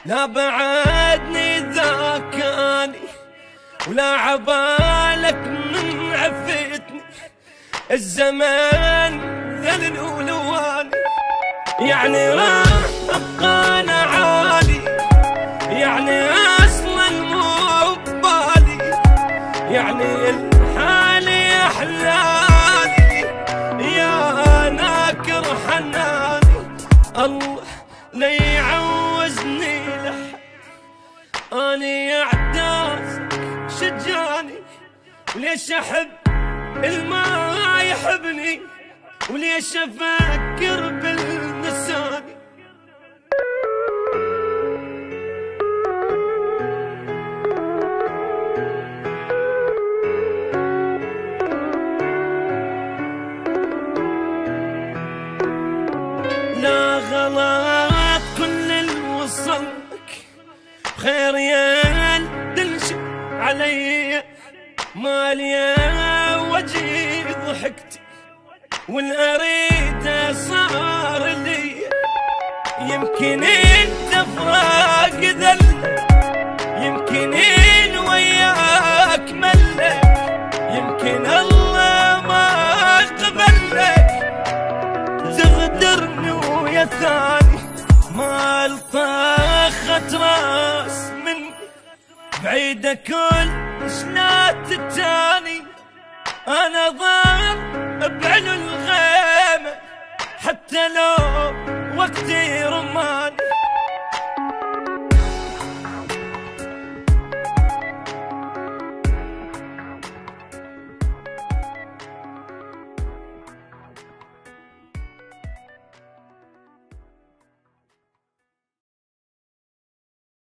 لا بعدني ذاكاني ولا عبالك من عفتني الزمان ذل ولواني، يعني راح ابقى انا عالي، يعني اصلا مو ببالي، يعني الحالي احلالي يا ناكر حناني. الله لا يعوزني لحد، اني اعتازك شجاني، وليش احب الما يحبني، وليش افكر بالنساني. لا غلط كل اللي وصلك بخير يا دلش علي، مالي وجهي ضحكتي والاريده صار لي، يمكن انت فراق ذل، يمكن ان وياك ملك، يمكن الله ما قبلك تغدرني ويا ثاني. ما الطاخت راس مني بعيدة كل شلات التاني، انا ضار بعلو الغيمة حتى لو وقتي رماني.